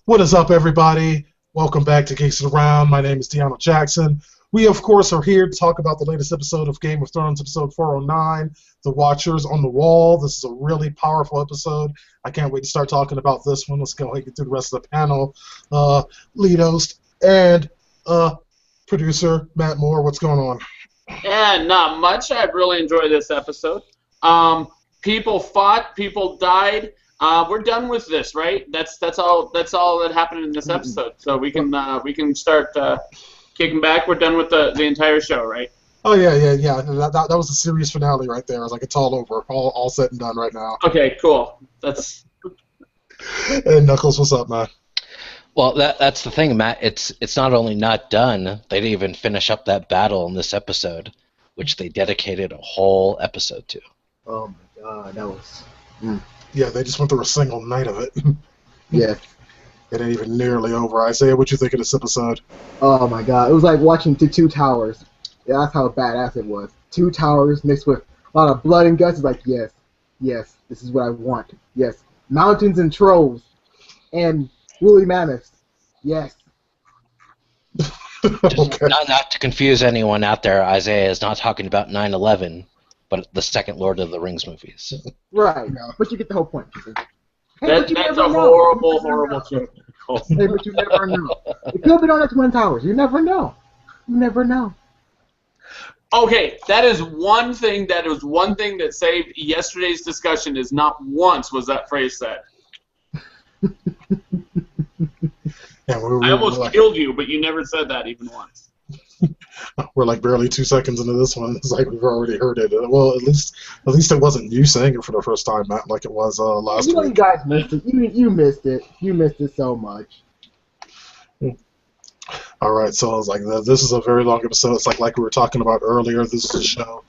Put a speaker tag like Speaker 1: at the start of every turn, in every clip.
Speaker 1: What is up, everybody? Welcome back to Geeks Around. My name is Deanna Jackson. We, of course, are here to talk about the latest episode of Game of Thrones, episode 409, The Watchers on the Wall. This is a really powerful episode. I can't wait to start talking about this one. Let's go ahead and get through the rest of the panel. Lead host and producer Matt Moore, what's going on?
Speaker 2: Yeah, not much. I really enjoyed this episode. People fought, people died. We're done with this, right? That's all that happened in this episode. So we can start kicking back. We're done with the entire show, right?
Speaker 1: Oh yeah. That was a series finale right there. It's like it's all over, all said and done right now.
Speaker 2: Okay, cool. That's.
Speaker 1: And Knuckles, what's up, man?
Speaker 3: Well, that's the thing, Matt. It's not only not done, they didn't even finish up that battle in this episode, which they dedicated a whole episode to.
Speaker 4: Oh my god, that was.
Speaker 1: Yeah, they just went through a single night of it.
Speaker 4: Yeah.
Speaker 1: It ain't even nearly over. Isaiah, what you think of this episode?
Speaker 4: Oh my god, it was like watching the Two Towers. Yeah, that's how badass it was. Two towers mixed with a lot of blood and guts. It's like, yes, this is what I want. Yes, mountains and trolls, and woolly mammoths. Yes.
Speaker 1: Okay.
Speaker 3: Not to confuse anyone out there, Isaiah is not talking about 9/11, but the second Lord of the Rings movies.
Speaker 4: Right,
Speaker 1: No.
Speaker 4: but you get the whole point. Hey,
Speaker 2: That's a horrible joke.
Speaker 4: Hey, but you never know. It could have been on the Twin Towers. You never know. You never know.
Speaker 2: Okay, that is one thing. That was one thing that saved yesterday's discussion. Is not once was that phrase said.
Speaker 1: Yeah,
Speaker 2: I almost killed you, but you never said that even once.
Speaker 1: We're like barely 2 seconds into this one. It's like we've already heard it. Well, at least it wasn't you saying it for the first time, Matt, like it was last
Speaker 4: You
Speaker 1: week.
Speaker 4: guys missed it. You missed it. You missed it so much.
Speaker 1: All right, so I was like, this is a very long episode. It's like we were talking about earlier. This show,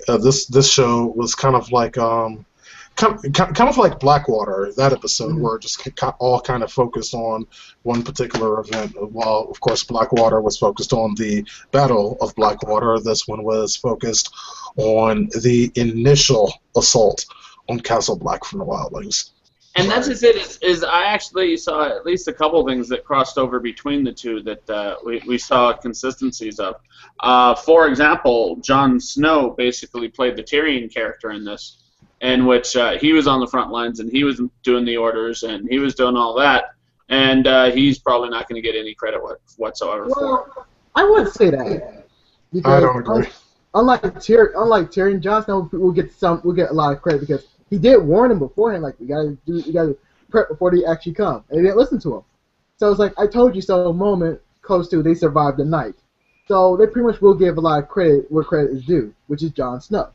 Speaker 1: this show was kind of like kind of like Blackwater, that episode where it just all kind of focused on one particular event. While of course Blackwater was focused on the Battle of Blackwater, this one was focused on the initial assault on Castle Black from the Wildlings.
Speaker 2: And that's just it. Is I actually saw at least a couple things that crossed over between the two that we saw consistencies of. For example, Jon Snow basically played the Tyrion character in this, in which he was on the front lines and he was doing the orders and he was doing all that, and he's probably not going to get any credit whatsoever for it.
Speaker 4: I wouldn't say that. Because
Speaker 1: I don't agree.
Speaker 4: Unlike Tyrion, Jon Snow will get a lot of credit because he did warn him beforehand, like you gotta prep before they actually come, and they didn't listen to him. So it's like I told you so moment close to they survived the night. So they pretty much will give a lot of credit where credit is due, which is Jon Snow.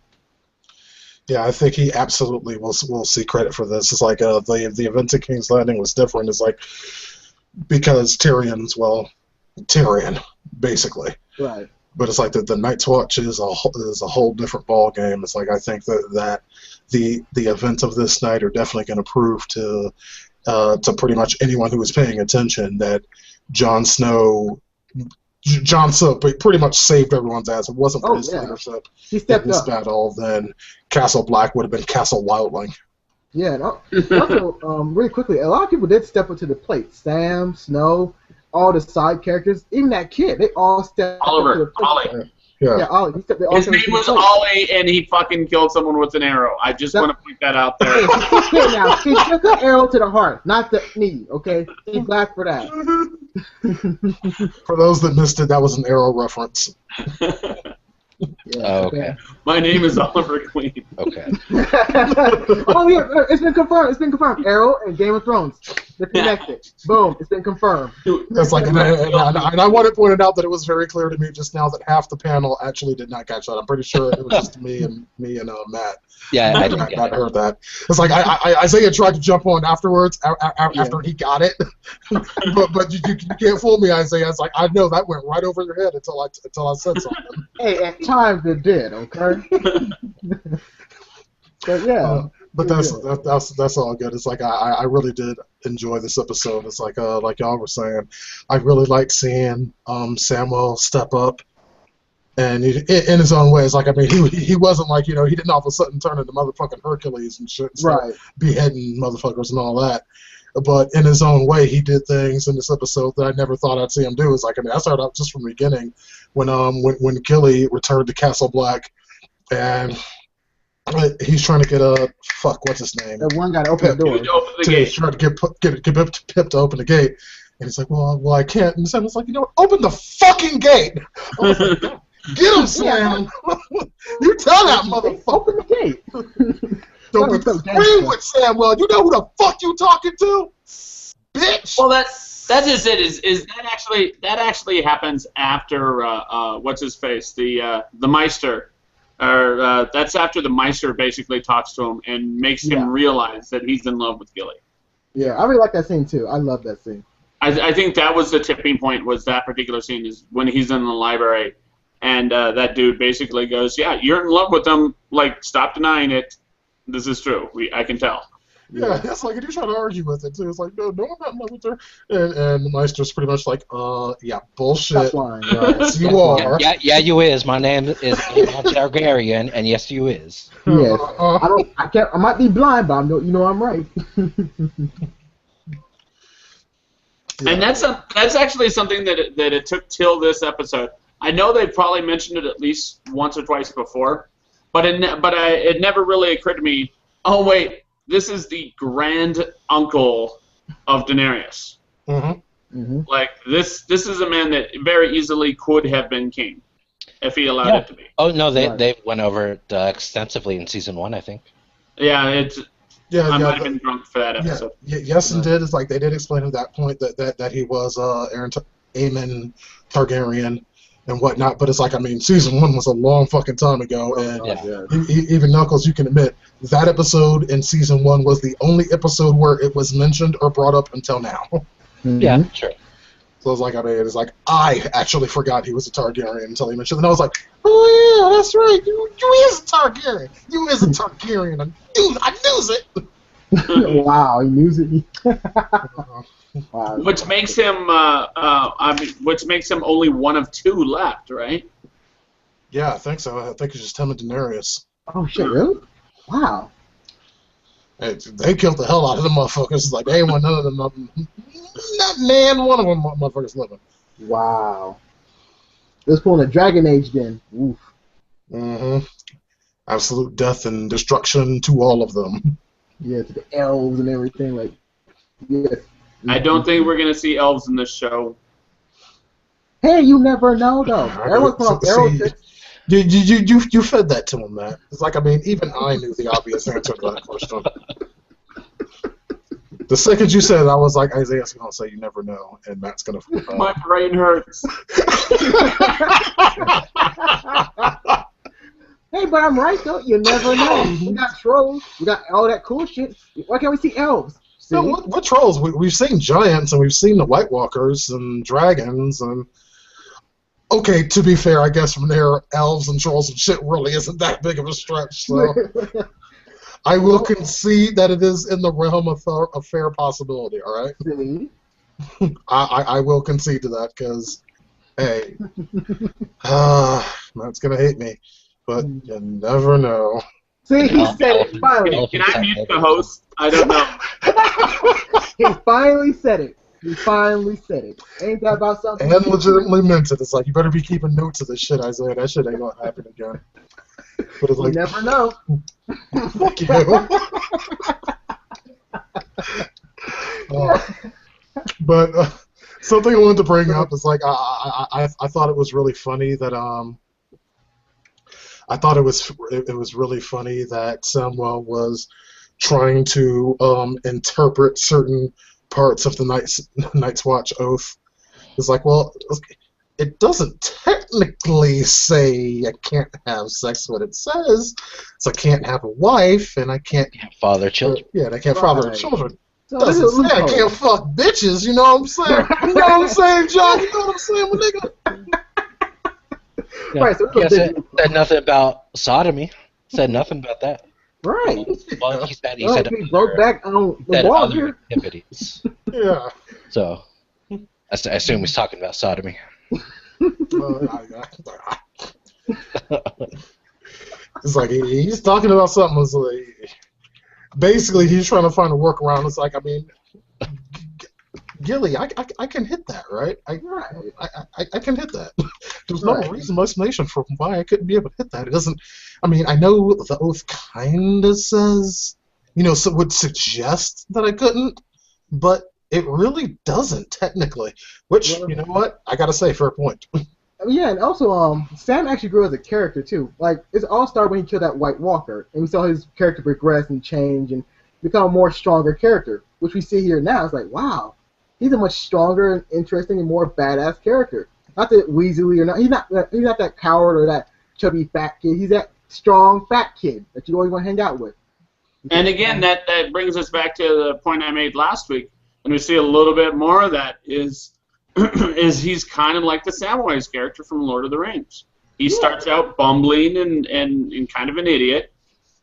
Speaker 1: Yeah, I think he absolutely will see credit for this. It's like the event at King's Landing was different. It's like because Tyrion, basically.
Speaker 4: Right.
Speaker 1: But it's like the Night's Watch is a whole different ball game. It's like I think that the events of this night are definitely going to prove to pretty much anyone who was paying attention that Jon Snow pretty much saved everyone's ass. If it wasn't for his leadership in this battle, then Castle Black would have been Castle Wildling.
Speaker 4: Yeah, and also, really quickly, a lot of people did step up to the plate. Sam, Snow, all the side characters, even that kid, they all stepped up to the plate.
Speaker 2: Ollie.
Speaker 4: Yeah, Ollie.
Speaker 2: His name was Ollie, and he fucking killed someone with an arrow. I just want to point that out there.
Speaker 4: Now, he took an arrow to the heart, not the knee, okay? He's black for that.
Speaker 1: For those that missed it, that was an Arrow reference.
Speaker 4: Yeah,
Speaker 3: okay.
Speaker 2: My name is Oliver Queen.
Speaker 3: Okay.
Speaker 4: Oh yeah, it's been confirmed. Arrow and Game of Thrones, they're connected. Boom, it's been confirmed.
Speaker 1: It's like, and I want to point out that it was very clear to me just now that half the panel actually did not catch that. I'm pretty sure it was just me and Matt.
Speaker 3: Yeah, I didn't
Speaker 1: I heard that. It's like Isaiah tried to jump on afterwards after he got it, but you can't fool me, Isaiah. It's like I know that went right over your head until I said something.
Speaker 4: Hey, at times it did, okay. But yeah.
Speaker 1: But that's all good. It's like I really did enjoy this episode. It's like y'all were saying, I really like seeing Samuel step up, and in his own way. It's like, I mean, he wasn't like, he didn't all of a sudden turn into motherfucking Hercules and shit, and start beheading motherfuckers and all that. but in his own way, he did things in this episode that I never thought I'd see him do. It's like, I mean, I started out just from the beginning when Gilly returned to Castle Black, and he's trying to get what's his name?
Speaker 4: The one guy to open the door.
Speaker 1: He's trying to get Pip to open the gate, and he's like, well, I can't. And Sam was like, open the fucking gate. I was like, get him, Sam. You tell that motherfucker.
Speaker 4: Open the gate.
Speaker 1: Don't be screaming with Sam. Well, you know who the fuck you talking to, bitch.
Speaker 2: Well, that's just it. Is that actually happens after what's his face, the Meister, or that's after the Meister basically talks to him and makes him realize that he's in love with Gilly.
Speaker 4: Yeah, I really like that scene too. I love that scene.
Speaker 2: I think that was the tipping point. Was that particular scene is when he's in the library, and that dude basically goes, "Yeah, you're in love with him. Like, stop denying it. This is true. I can tell."
Speaker 1: Yeah, it's like, and you try to argue with it too. It's like, no, I'm not in love with her. And the Meister's pretty much like, yeah, bullshit. Yes, you are.
Speaker 3: Yeah, you is. My name is Targaryen, and yes, you is.
Speaker 4: Yes. I might be blind, but I'm right.
Speaker 2: And that's actually something that it took till this episode. I know they've probably mentioned it at least once or twice before, but it never really occurred to me. Oh wait, this is the grand uncle of Daenerys.
Speaker 1: Mm-hmm.
Speaker 4: Mm-hmm.
Speaker 2: Like this is a man that very easily could have been king if he allowed it to be.
Speaker 3: Oh no, they went over it extensively in season 1, I think.
Speaker 2: Yeah, I might have been drunk for that episode.
Speaker 1: Yes, indeed. It's like they did explain at that point that he was Aemon Targaryen and whatnot. But it's like, I mean, season 1 was a long fucking time ago, and even Knuckles, you can admit that episode in season 1 was the only episode where it was mentioned or brought up until now.
Speaker 4: Mm-hmm.
Speaker 3: Yeah, sure.
Speaker 1: So it's like, I mean, it's like I actually forgot he was a Targaryen until he mentioned it. And I was like, oh yeah, that's right. You is a Targaryen. You is a Targaryen. I knew it.
Speaker 4: Wow, he knew it. Wow.
Speaker 2: Which makes him only one of 2 left, right?
Speaker 1: Yeah, I think so. I think it's just him and Daenerys.
Speaker 4: Oh shit, really? Wow.
Speaker 1: They killed the hell out of the motherfuckers. It's like, they ain't want none of them. Not man, one of them motherfuckers living.
Speaker 4: Wow. Let's pull a Dragon Age then. Oof.
Speaker 1: Mm-hmm. Absolute death and destruction to all of them.
Speaker 4: Yeah, to the elves and everything. Like, yes.
Speaker 2: I don't think we're gonna see elves in this show.
Speaker 4: Hey, you never know though.
Speaker 1: You fed that to him, Matt. It's like, I mean, even I knew the obvious answer to that question. The second you said it, I was like, Isaiah's going to say you never know, and Matt's going to...
Speaker 2: My brain hurts.
Speaker 4: Hey, but I'm right, though. You never know. We got trolls. We got all that cool shit. Why can't we see elves? See?
Speaker 1: No, what trolls? We've seen giants, and we've seen the White Walkers and dragons, and... Okay, to be fair, I guess from there, elves and trolls and shit really isn't that big of a stretch, so... I will concede that it is in the realm of a fair possibility, all right?
Speaker 4: See?
Speaker 1: I will concede to that, because, hey, Matt's going to hate me, but you never know.
Speaker 4: See, he said it finally.
Speaker 2: Can I mute the host? I don't know.
Speaker 4: He finally said it. He finally said it. Ain't that about something?
Speaker 1: And legitimately meant it. It's like, you better be keeping notes of this shit, Isaiah. That shit ain't going to happen again. But it's like,
Speaker 4: you never know.
Speaker 1: Fuck you. But something I wanted to bring up is like I thought it was really funny that I thought it was really funny that Samuel was trying to interpret certain parts of the Night's Watch oath. It's like, well, it doesn't technically say I can't have sex. What it says is I can't have a wife and I can't
Speaker 3: father children.
Speaker 1: Yeah, and I can't father children.
Speaker 4: So
Speaker 1: Doesn't say I can't fuck bitches. You know what I'm saying? You know what I'm saying, John? You know what I'm saying, my nigga?
Speaker 3: Yeah.
Speaker 4: Right, so
Speaker 3: Said nothing about sodomy. Said nothing about that.
Speaker 4: Right.
Speaker 3: Well, he said
Speaker 4: He broke back on the
Speaker 3: said
Speaker 4: wall
Speaker 3: other
Speaker 4: here.
Speaker 3: activities.
Speaker 1: Yeah.
Speaker 3: So I assume he's talking about sodomy.
Speaker 1: It's like he's talking about something. It's like, basically, he's trying to find a workaround. It's like, I mean, Gilly, I can hit that, right? I can hit that. There's no reasonable explanation for why I couldn't be able to hit that. It doesn't. I mean, I know the oath kind of says, so would suggest that I couldn't, but it really doesn't technically. Which, you know what? I gotta say, fair point.
Speaker 4: Yeah, and also, Sam actually grew as a character too. Like, it's all started when he killed that White Walker, and we saw his character progress and change and become a more stronger character, which we see here now. It's like, wow, he's a much stronger and interesting and more badass character. Not that Weasley or not. He's not that coward or that chubby fat kid. He's that strong fat kid that you always want to hang out with.
Speaker 2: And again, that brings us back to the point I made last week, and we see a little bit more of that is he's kind of like the Samwise character from Lord of the Rings. He starts out bumbling and kind of an idiot,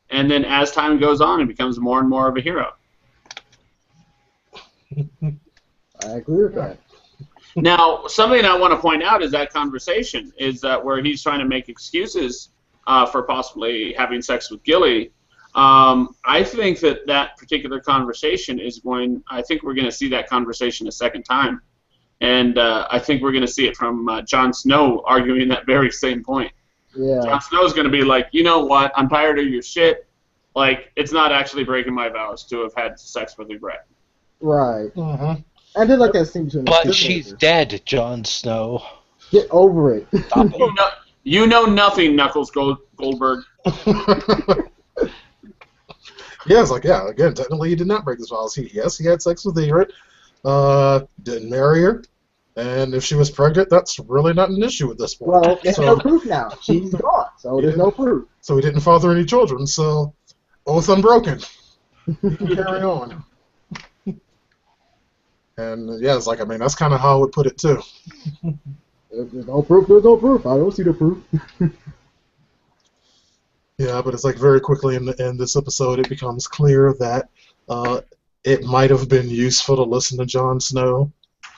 Speaker 2: and then as time goes on, he becomes more and more of a hero.
Speaker 4: I agree with that.
Speaker 2: Now, something I want to point out is that conversation is that where he's trying to make excuses for possibly having sex with Gilly. I think that particular conversation is I think we're going to see that conversation a second time. And I think we're going to see it from Jon Snow arguing that very same point.
Speaker 4: Yeah.
Speaker 2: Jon Snow's going to be like, you know what? I'm tired of your shit. Like, it's not actually breaking my vows to have had sex with regret.
Speaker 4: Right.
Speaker 1: Mm-hmm.
Speaker 4: I did like that scene between
Speaker 3: But she's dead, Jon Snow.
Speaker 4: Get over it.
Speaker 3: Stop it.
Speaker 2: You know nothing, Knuckles Goldberg.
Speaker 1: Yeah, it's like, again, technically he did not break his vows. He had sex with Ygritte, didn't marry her, and if she was pregnant, that's really not an issue at this point.
Speaker 4: Well, there's no proof now. She's gone, so there's no proof.
Speaker 1: So he didn't father any children, so oath unbroken. Carry on. And yeah, it's like, I mean, that's kind of how I would put it too.
Speaker 4: If there's no proof, there's no proof. I don't see the proof.
Speaker 1: Yeah, but it's like very quickly in this episode, it becomes clear that it might have been useful to listen to Jon Snow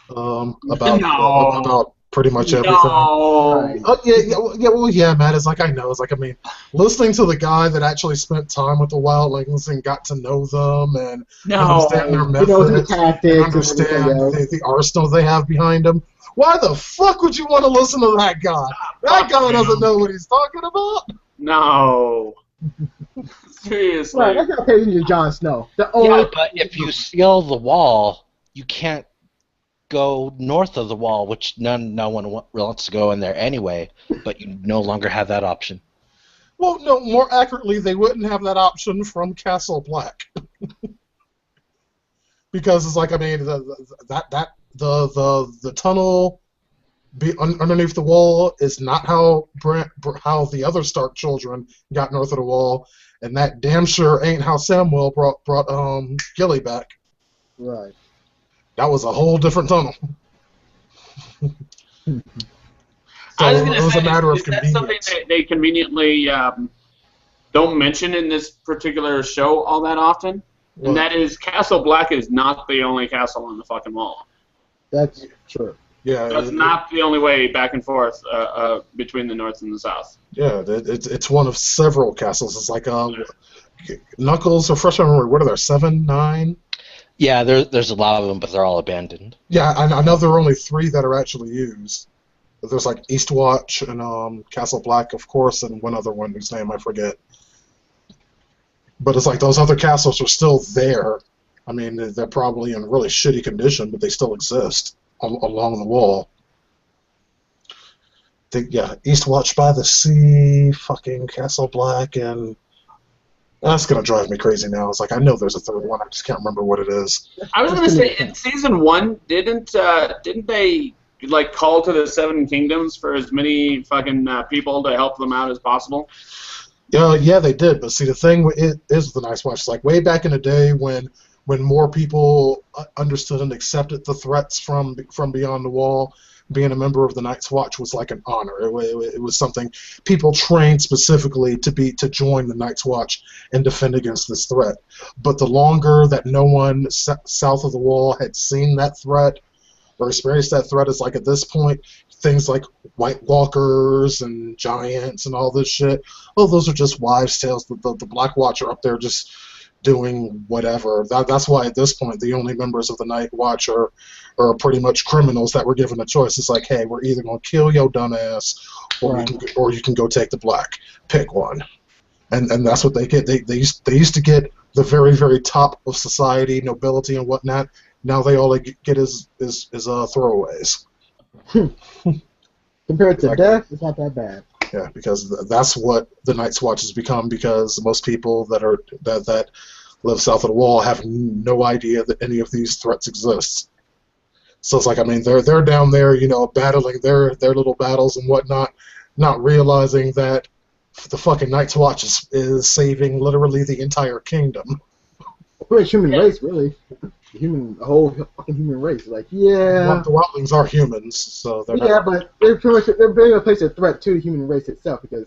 Speaker 1: about pretty much everything.
Speaker 2: No.
Speaker 1: Yeah, Matt. It's like, I know. It's like, I mean, listening to the guy that actually spent time with the wildlings and got to know them and understand their methods, and understand the arsenal they have behind them. Why the fuck would you want to listen to that guy? That guy doesn't know what he's talking about.
Speaker 2: No. Seriously.
Speaker 4: Right, that's not crazy to Jon Snow.
Speaker 3: Yeah, but if you seal the wall, you can't go north of the wall, which no one wants to go in there anyway, but you no longer have that option.
Speaker 1: Well, no, more accurately, they wouldn't have that option from Castle Black. Because it's like, I mean, the tunnel underneath the wall is not how the other Stark children got north of the wall, and that damn sure ain't how Samwell brought Gilly back.
Speaker 4: Right.
Speaker 1: That was a whole different tunnel. So
Speaker 2: I was going
Speaker 1: it was
Speaker 2: to
Speaker 1: a
Speaker 2: say,
Speaker 1: matter of
Speaker 2: is that
Speaker 1: convenience.
Speaker 2: something they conveniently don't mention in this particular show all that often?
Speaker 1: What?
Speaker 2: And that is, Castle Black is not the only castle on the fucking wall.
Speaker 4: That's true.
Speaker 1: Yeah,
Speaker 2: That's not the only way back and forth between the north and the south.
Speaker 1: Yeah, it's one of several castles. It's like Knuckles, or fresh memory, what are there, 7, 9?
Speaker 3: Yeah, there's a lot of them, but they're all abandoned.
Speaker 1: Yeah, I know there are only 3 that are actually used. But there's like Eastwatch and Castle Black, of course, and one other one whose name I forget. But it's like those other castles are still there. I mean, they're probably in really shitty condition, but they still exist along the wall. Eastwatch by the Sea, fucking Castle Black, and that's gonna drive me crazy now. It's like, I know there's a third one, I just can't remember what it is.
Speaker 2: I was gonna say, in season 1, didn't they like call to the 7 kingdoms for as many fucking people to help them out as possible?
Speaker 1: Yeah, they did. But see, the thing is the Night's Watch. It's like way back in the day when more people understood and accepted the threats from beyond the wall. Being a member of the Night's Watch was like an honor. It was something people trained specifically to join the Night's Watch and defend against this threat. But the longer that no one south of the wall had seen that threat or experienced that threat, it's like at this point, things like White Walkers and giants and all this shit, those are just wives' tales. The Black Watch are up there just doing whatever. That's why at this point the only members of the Night Watch are pretty much criminals that were given a choice. It's like, hey, we're either gonna kill your dumb ass, or you can go take the black. Pick one. And that's what they get. They used to get the very, very top of society, nobility and whatnot. Now they all get is throwaways.
Speaker 4: Compared to death, it's not that bad.
Speaker 1: Yeah, because that's what the Night's Watch has become. Because most people that live south of the wall have no idea that any of these threats exist. So it's like, I mean, they're down there, battling their little battles and whatnot, not realizing that the fucking Night's Watch is saving literally the entire kingdom.
Speaker 4: We're a human race, really. The whole fucking human race. Like, yeah.
Speaker 1: The Wildlings are humans, so they're
Speaker 4: not. But they're bringing a place a threat to the human race itself, because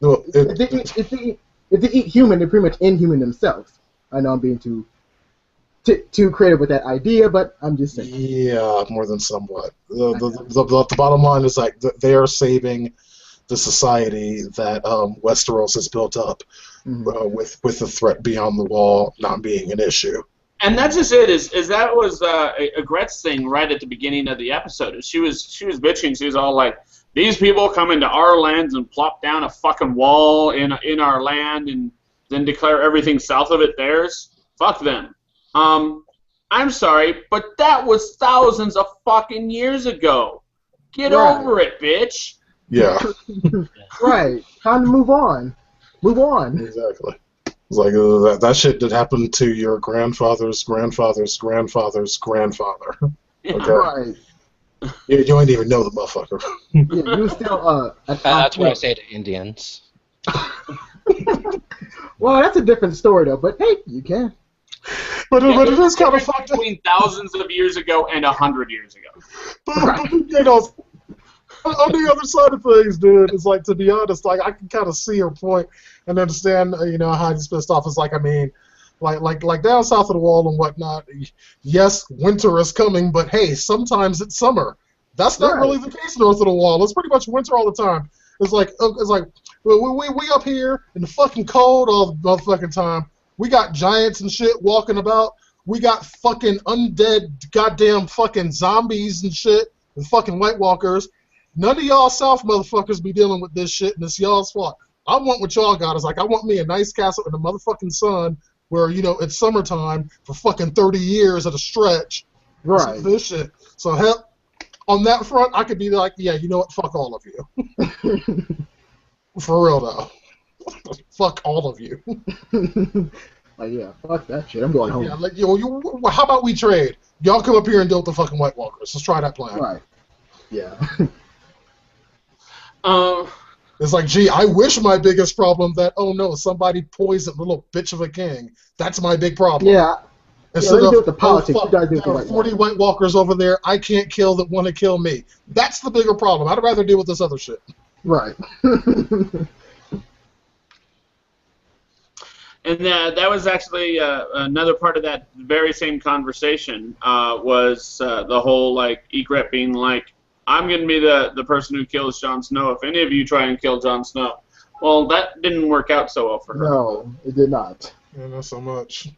Speaker 4: if they eat human, they're pretty much inhuman themselves. I know I'm being too creative with that idea, but I'm just saying.
Speaker 1: Yeah, more than somewhat. The bottom line is like they are saving the society that Westeros has built up, with the threat beyond the wall not being an issue.
Speaker 2: And that's just it. Is that was Gret's thing right at the beginning of the episode? She was bitching. She was all like, "These people come into our lands and plop down a fucking wall in our land and then declare everything south of it theirs. Fuck them." I'm sorry, but that was thousands of fucking years ago. Get over it, bitch.
Speaker 1: Yeah.
Speaker 4: Right. Time to move on. Move on.
Speaker 1: Exactly. It's like that shit that happened to your grandfather's grandfather's grandfather's grandfather. Okay?
Speaker 4: Right.
Speaker 1: You ain't even know the motherfucker.
Speaker 4: Yeah, you still
Speaker 3: that's what I say to Indians.
Speaker 4: Well, that's a different story though. But hey, you can.
Speaker 1: But it is kind of fucked up.
Speaker 2: Between thousands of years ago and 100 years ago.
Speaker 1: But on the other side of things, dude, it's like, to be honest, like, I can kind of see your point and understand, how he's pissed off. It's like, I mean, like down south of the wall and whatnot, yes, winter is coming, but hey, sometimes it's summer. That's not really the case north of the wall. It's pretty much winter all the time. It's like we up here in the fucking cold all the motherfucking time. We got giants and shit walking about. We got fucking undead goddamn fucking zombies and shit and fucking White Walkers. None of y'all South motherfuckers be dealing with this shit, and it's y'all's fault. I want what y'all got. It's like, I want me a nice castle in the motherfucking sun where, it's summertime for fucking 30 years at a stretch.
Speaker 4: Right.
Speaker 1: This shit. So, hell, on that front, I could be like, yeah, you know what? Fuck all of you. For real, though. Fuck all of you.
Speaker 4: Like, yeah, fuck that shit. I'm going home.
Speaker 1: Yeah, like, how about we trade? Y'all come up here and deal with the fucking White Walkers. Let's try that plan.
Speaker 4: Right. Yeah.
Speaker 1: It's like, gee, I wish my biggest problem that, oh no, somebody poisoned little bitch of a king. That's my big problem.
Speaker 4: Yeah.
Speaker 1: Instead
Speaker 4: deal with the politics.
Speaker 1: Oh, fuck, there are 40 White Walkers over there I can't kill that want to kill me. That's the bigger problem. I'd rather deal with this other shit.
Speaker 4: Right.
Speaker 2: And that was actually another part of that very same conversation was the whole, like, Egret being like, I'm going to be the person who kills Jon Snow if any of you try and kill Jon Snow. Well, that didn't work out so well for her.
Speaker 4: No, it did not.
Speaker 1: Yeah, not so much.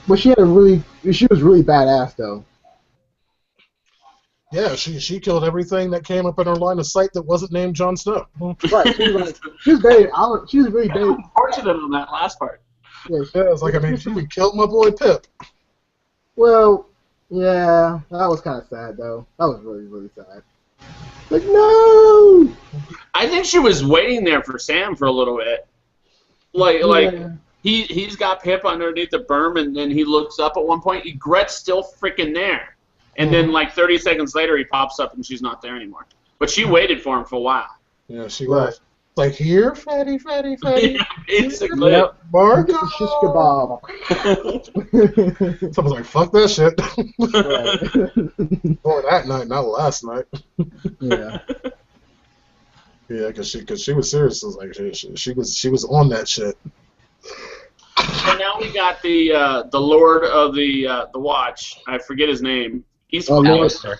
Speaker 4: But she was really badass, though.
Speaker 1: Yeah, she killed everything that came up in her line of sight that wasn't named Jon Snow.
Speaker 4: Right, she was really very
Speaker 2: unfortunate on that last part.
Speaker 4: Yeah,
Speaker 1: it's like, I mean, she killed my boy Pip.
Speaker 4: Well, yeah, that was kind of sad, though. That was really, really sad. Like, no!
Speaker 2: I think she was waiting there for Sam for a little bit. Like he's got Pip underneath the berm, and then he looks up at one point. Egret's still freaking there. And then, like, 30 seconds later, he pops up, and she's not there anymore. But she waited for him for a while.
Speaker 1: Yeah, she was. Like, here, fatty.
Speaker 2: Yeah, basically.
Speaker 1: Yep, Marco.
Speaker 4: Shish kebab.
Speaker 1: Someone's like, fuck that shit. Or that night, not last night.
Speaker 4: Yeah.
Speaker 1: Yeah, because she was serious. It was like she was on that shit.
Speaker 2: And now we got the Lord of the Watch. I forget his name. He's
Speaker 4: Alistair.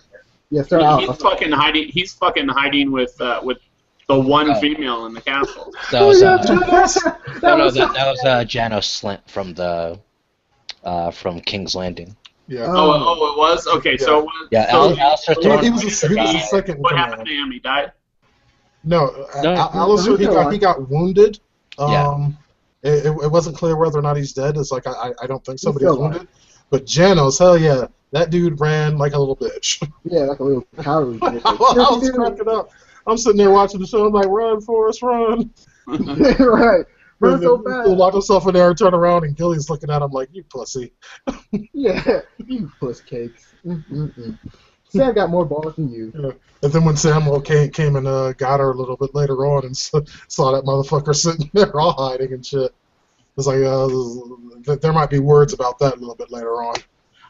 Speaker 4: Yes, sir.
Speaker 2: He's fucking hiding. He's fucking hiding with The one female in the castle.
Speaker 3: That was
Speaker 4: That was
Speaker 3: Janos Slint from King's Landing.
Speaker 1: Yeah.
Speaker 2: Oh, it was? Okay, so it was...
Speaker 3: Yeah,
Speaker 2: so
Speaker 3: Alistair
Speaker 1: He
Speaker 3: Thorne.
Speaker 1: was the second in
Speaker 2: what
Speaker 1: command.
Speaker 2: happened to him? He died?
Speaker 1: No,
Speaker 3: No.
Speaker 1: Alistair, he got wounded.
Speaker 3: Yeah.
Speaker 1: It wasn't clear whether or not he's dead. It's like I don't think somebody
Speaker 4: still
Speaker 1: was wounded. But Janos, hell yeah, that dude ran like a little bitch.
Speaker 4: Yeah, like a little coward.
Speaker 1: I was cracking up. I'm sitting there watching the show. I'm like, run, Forrest, run.
Speaker 4: Right. Run so
Speaker 1: He
Speaker 4: fast.
Speaker 1: locked himself in there and turned around, and Gilly's looking at him like, you pussy.
Speaker 4: Yeah, you puss cakes. Mm-mm-mm. Sam got more balls than you.
Speaker 1: Yeah. And then when Samuel came and got her a little bit later on and saw that motherfucker sitting there all hiding and shit. It's like, there might be words about that a little bit later on.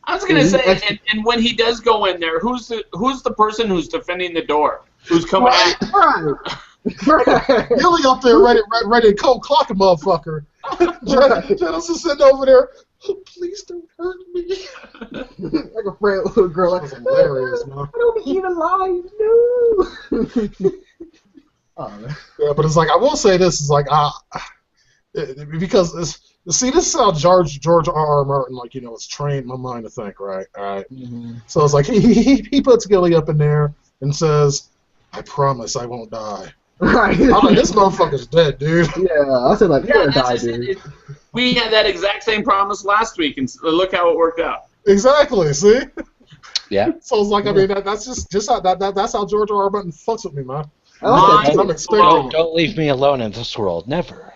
Speaker 2: I was gonna say, and when he does go in there, who's the person who's defending the door? Who's coming
Speaker 4: Right.
Speaker 2: out?
Speaker 4: Right.
Speaker 1: Gilly up there ready to cold clock a motherfucker. Janos is sitting over there. Oh, please don't hurt me.
Speaker 4: Like a frail little girl. Like,
Speaker 1: That was hilarious, man.
Speaker 4: I don't want to eat alive, no. Oh, man.
Speaker 1: Yeah, but it's like, I will say this is like, because see, this is how George R.R. Martin, like, has trained my mind to think, right? All right.
Speaker 4: Mm-hmm.
Speaker 1: So it's like he puts Gilly up in there and says, "I promise I won't die."
Speaker 4: Right.
Speaker 1: I'm like, this motherfucker's dead, dude.
Speaker 4: Yeah, I said, like, you're going to die,
Speaker 2: That's just
Speaker 4: dude.
Speaker 2: it. We had that exact same promise last week, and look how it worked out.
Speaker 1: Exactly. See.
Speaker 3: Yeah.
Speaker 1: So it's like, I mean, that's just how that's how George R.R. Martin fucks with me, man.
Speaker 4: I like that.
Speaker 1: I'm expecting.
Speaker 3: Don't leave me alone in this world. Never.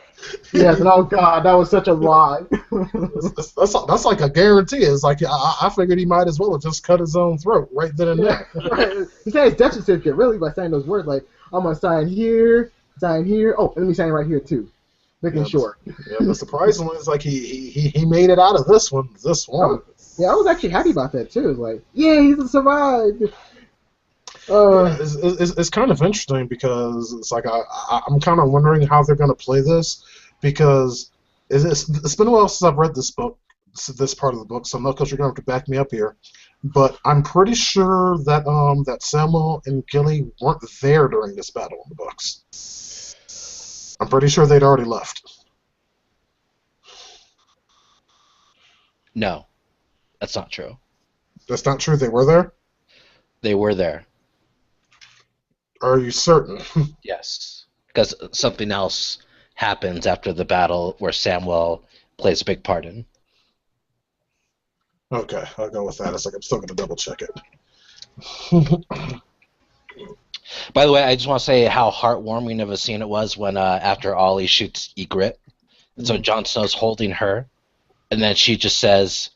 Speaker 4: Yes, and oh, God, that was such a lie.
Speaker 1: That's like a guarantee. It's like I figured he might as well have just cut his own throat right then and there.
Speaker 4: Right. He said his death certificate, really, by saying those words, like, I'm going to sign here. Oh, and let me sign right here, too. Making sure.
Speaker 1: Yeah, but surprisingly, it's like he made it out of this one.
Speaker 4: Yeah, I was actually happy about that, too. It's like, yeah, he's survived.
Speaker 1: It's kind of interesting because it's like I'm kind of wondering how they're going to play this because it's been a while since I've read this book, this part of the book, so Knuckles, you're going to have to back me up here. But I'm pretty sure that that Samuel and Gilly weren't there during this battle in the books. I'm pretty sure they'd already left.
Speaker 3: No, that's not true.
Speaker 1: That's not true. They were there?
Speaker 3: They were there.
Speaker 1: Are you certain?
Speaker 3: Yes, because something else happens after the battle where Samuel plays a big part in.
Speaker 1: Okay, I'll go with that. It's like I'm still going to double check it.
Speaker 3: By the way, I just want to say how heartwarming of a scene it was when after Ollie shoots Ygritte, and so Jon Snow's holding her, and then she just says,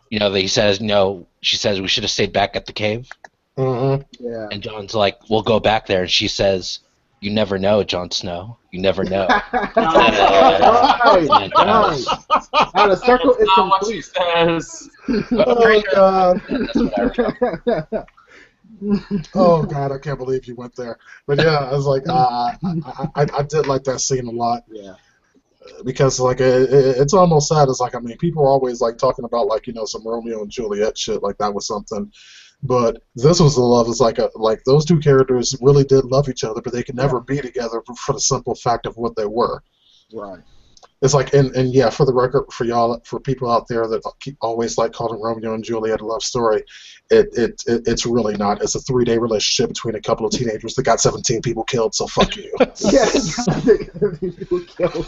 Speaker 3: he says, no, she says we should have stayed back at the cave.
Speaker 1: Mm-hmm.
Speaker 4: Yeah.
Speaker 3: And Jon's like, we'll go back there, and she says, you never know, Jon Snow. You never know.
Speaker 4: Right. Now the circle is
Speaker 2: Not what she
Speaker 4: complete.
Speaker 2: says.
Speaker 1: Oh, God.
Speaker 3: That's what I remember.
Speaker 1: Oh, God, I can't believe you went there. But, yeah, I was like, I did like that scene a lot.
Speaker 4: Yeah.
Speaker 1: Because, like, it's almost sad. It's like, I mean, people are always, like, talking about, like, some Romeo and Juliet shit. Like, that was something. But this was the love. It's like those two characters really did love each other, but they could never be together for the simple fact of what they were.
Speaker 4: Right.
Speaker 1: It's like, and yeah, for the record, for people out there that always like calling Romeo and Juliet a love story, it's really not. It's a 3-day relationship between a couple of teenagers that got 17 people killed. So fuck you.
Speaker 4: Yes. People killed.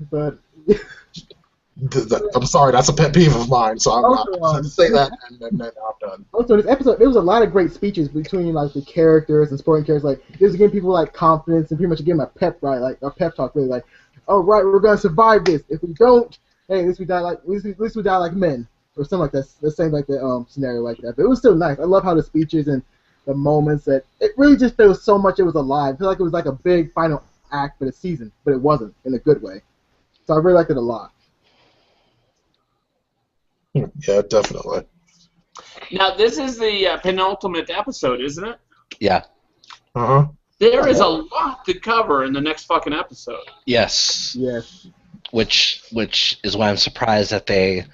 Speaker 4: But.
Speaker 1: I'm sorry, that's a pet peeve of mine. So I'm going to say that, and then I'm done.
Speaker 4: Also, this episode, there was a lot of great speeches between like the characters and supporting characters. Like, it was giving people like confidence and pretty much giving them a pep, right? Like a pep talk, really. Like, all right, we're gonna survive this. If we don't, hey, at least we die like men, or something like that. The same like the scenario like that. But it was still nice. I love how the speeches and the moments that it really just feels so much. It was alive. I feel like it was like a big final act for the season, but it wasn't in a good way. So I really liked it a lot.
Speaker 1: Yeah, definitely.
Speaker 2: Now, this is the penultimate episode, isn't it?
Speaker 3: Yeah.
Speaker 1: Uh-huh.
Speaker 2: There is a lot to cover in the next fucking episode.
Speaker 3: Yes.
Speaker 4: Yes.
Speaker 3: Which is why I'm surprised that they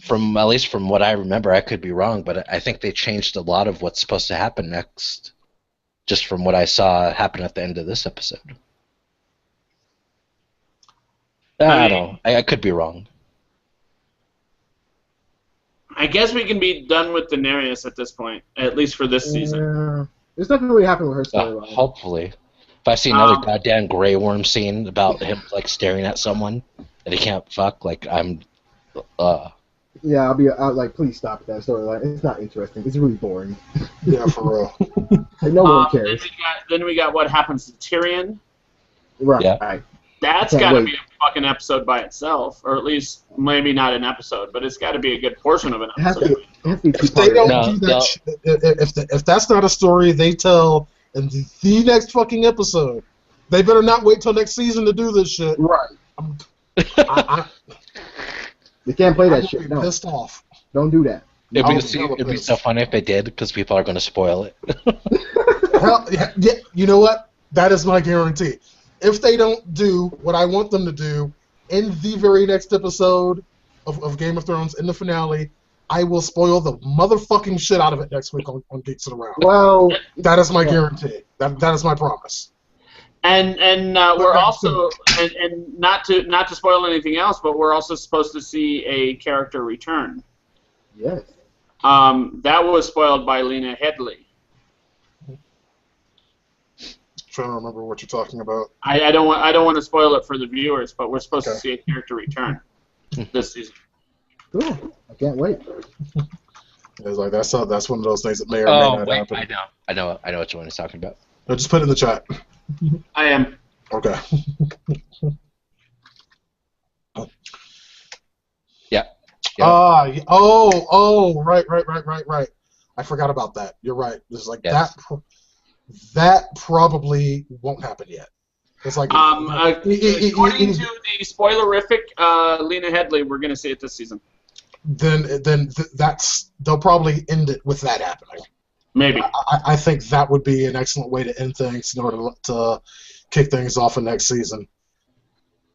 Speaker 3: From at least from what I remember, I could be wrong, but I think they changed a lot of what's supposed to happen next, just from what I saw happen at the end of this episode. I don't know. I could be wrong.
Speaker 2: I guess we can be done with Daenerys at this point, at least for this season.
Speaker 4: There's nothing really happening with her storyline.
Speaker 3: Hopefully. If I see another goddamn Grey Worm scene about him like staring at someone that he can't fuck, like I'm
Speaker 4: Yeah, I'll like, please stop that storyline. It's not interesting. It's really boring.
Speaker 1: Yeah, for real.
Speaker 4: Like, no one cares.
Speaker 2: Then we got what happens to Tyrion.
Speaker 4: Right.
Speaker 3: Yeah.
Speaker 2: That's got to be a fucking episode by itself, or at least maybe not an episode, but it's got to be a good portion of an episode.
Speaker 1: If they don't do that, if that's not a story they tell in the next fucking episode, they better not wait till next season to do this shit.
Speaker 4: Right. They can't play that shit. No.
Speaker 1: Pissed off.
Speaker 4: Don't do that.
Speaker 3: It'd be so funny if they did, because people are going to spoil it.
Speaker 1: Hell, yeah, you know what? That is my guarantee. If they don't do what I want them to do in the very next episode of Game of Thrones, in the finale, I will spoil the motherfucking shit out of it next week on Geeks and Around.
Speaker 4: Well,
Speaker 1: that is my guarantee. That is my promise.
Speaker 2: And we're also and not to spoil anything else, but we're also supposed to see a character return.
Speaker 4: Yes.
Speaker 2: That was spoiled by Lena Headey.
Speaker 1: Trying to remember what you're talking about.
Speaker 2: I don't want to spoil it for the viewers, but we're supposed to see a character return this season.
Speaker 4: Cool. I can't wait.
Speaker 1: It's like that's one of those things that may or may not happen.
Speaker 3: I know what one he's talking about.
Speaker 1: No, just put it in the chat.
Speaker 2: I am.
Speaker 1: Okay.
Speaker 3: Yeah.
Speaker 1: Right. I forgot about that. You're right. It's like that probably won't happen yet. It's like
Speaker 2: according to the spoilerific Lena Headey, we're going to see it this season.
Speaker 1: Then they'll probably end it with that happening.
Speaker 2: Maybe.
Speaker 1: I think that would be an excellent way to end things in order to kick things off in next season.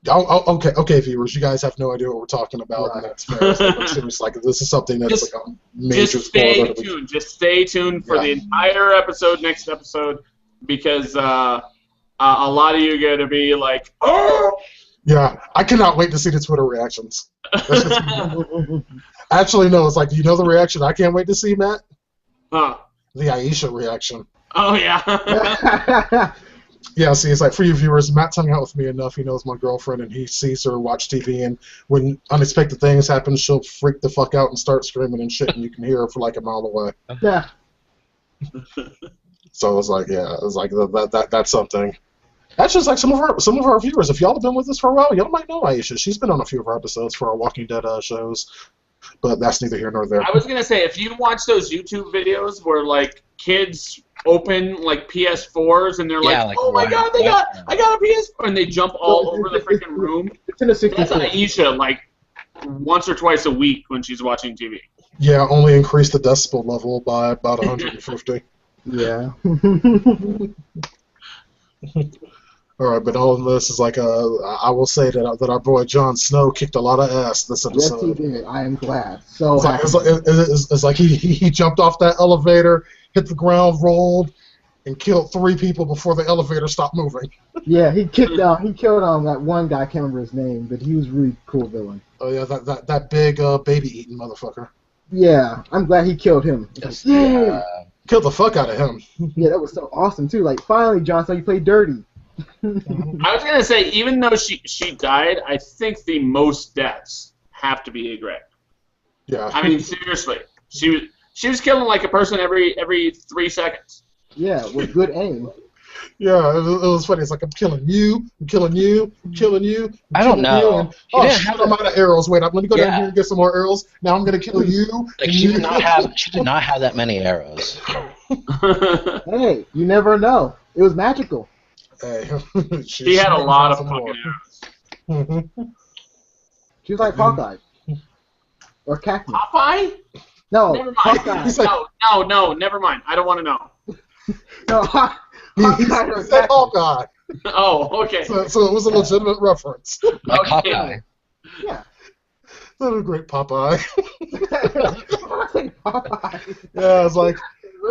Speaker 1: Okay, viewers, you guys have no idea what we're talking about, and that's fair. Seriously, like this is something that's like a major spoiler.
Speaker 2: Just stay tuned for the entire episode, next episode, because a lot of you are going to be like, oh!
Speaker 1: Yeah, I cannot wait to see the Twitter reactions. Actually, no, it's like, do you know the reaction I can't wait to see, Matt?
Speaker 2: Huh.
Speaker 1: The Aisha reaction.
Speaker 2: Oh, yeah.
Speaker 1: Yeah, see, it's like, for you viewers, Matt's hung out with me enough. He knows my girlfriend, and he sees her watch TV, and when unexpected things happen, she'll freak the fuck out and start screaming and shit, and you can hear her for like a mile away.
Speaker 4: Yeah.
Speaker 1: So it's like, that's something. That's just like some of our viewers. If y'all have been with us for a while, y'all might know Aisha. She's been on a few of our episodes for our Walking Dead shows, but that's neither here nor there.
Speaker 2: I was gonna say, if you watch those YouTube videos where like kids open like PS4s and they're like, oh my god, I got a PS4, and they jump all over the freaking room.
Speaker 4: It's in a 64.
Speaker 2: That's Aisha like once or twice a week when she's watching TV.
Speaker 1: Yeah, only increase the decibel level by about 150.
Speaker 4: Yeah.
Speaker 1: All right, but all of this is like I will say that our boy Jon Snow kicked a lot of ass this episode.
Speaker 4: Yes, he did. I am glad. So
Speaker 1: it's like he jumped off that elevator, hit the ground, rolled, and killed 3 people before the elevator stopped moving.
Speaker 4: Yeah, he killed that one guy. I can't remember his name, but he was a really cool villain.
Speaker 1: Oh yeah, that big baby eating motherfucker.
Speaker 4: Yeah, I'm glad he killed him.
Speaker 3: Yes,
Speaker 4: like, yeah.
Speaker 1: Killed the fuck out of him.
Speaker 4: Yeah, that was so awesome too. Like, finally, Jon Snow, you played dirty.
Speaker 2: I was gonna say, even though she died, I think the most deaths have to be Ygritte.
Speaker 1: Yeah.
Speaker 2: I mean, seriously, she was killing like a person every 3 seconds.
Speaker 4: Yeah, with good aim.
Speaker 1: Yeah, it was funny. It's like, I'm killing you, I'm killing you, I'm killing you.
Speaker 3: I don't know.
Speaker 1: Shit, I'm out of arrows. Wait, let me go down here and get some more arrows. Now I'm gonna kill you.
Speaker 3: Like she did not have that many arrows.
Speaker 4: Hey, you never know. It was magical.
Speaker 1: Hey,
Speaker 2: she had a lot of fucking arrows.
Speaker 4: She was like Hawkeye. Or Cactus.
Speaker 2: Popeye?
Speaker 4: No,
Speaker 2: Never mind.
Speaker 4: Hawkeye.
Speaker 2: No, never mind. I don't want to know.
Speaker 4: No,
Speaker 1: he said Hawkeye.
Speaker 2: Oh, okay.
Speaker 1: So it was a legitimate reference.
Speaker 3: Like Hawkeye.
Speaker 4: Yeah.
Speaker 1: What a great Popeye.
Speaker 4: Popeye.
Speaker 1: Yeah, it's like,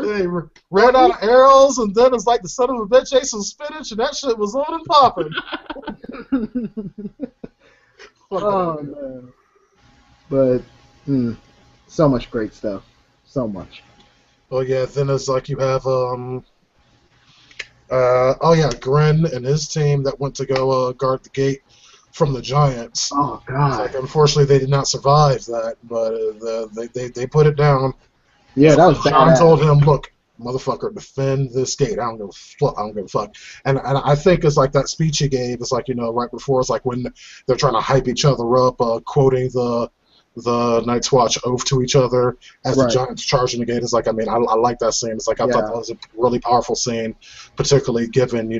Speaker 1: they ran out of arrows, and then it's like the son of a bitch ate some spinach, and that shit was on and popping.
Speaker 4: Oh, man. But, so much great stuff. So much.
Speaker 1: Oh, yeah, then it's like you have, Gren and his team that went to go guard the gate from the Giants.
Speaker 4: Oh, God.
Speaker 1: It's like, unfortunately, they did not survive that, but they put it down.
Speaker 4: Yeah, that was
Speaker 1: John
Speaker 4: badass.
Speaker 1: told him, look, motherfucker, defend this gate. I don't give a fuck. And I think it's like that speech he gave. It's like, right before. It's like when they're trying to hype each other up, quoting the Night's Watch oath to each other as the Giants charging the gate. It's like, I like that scene. It's like I thought that was a really powerful scene, particularly given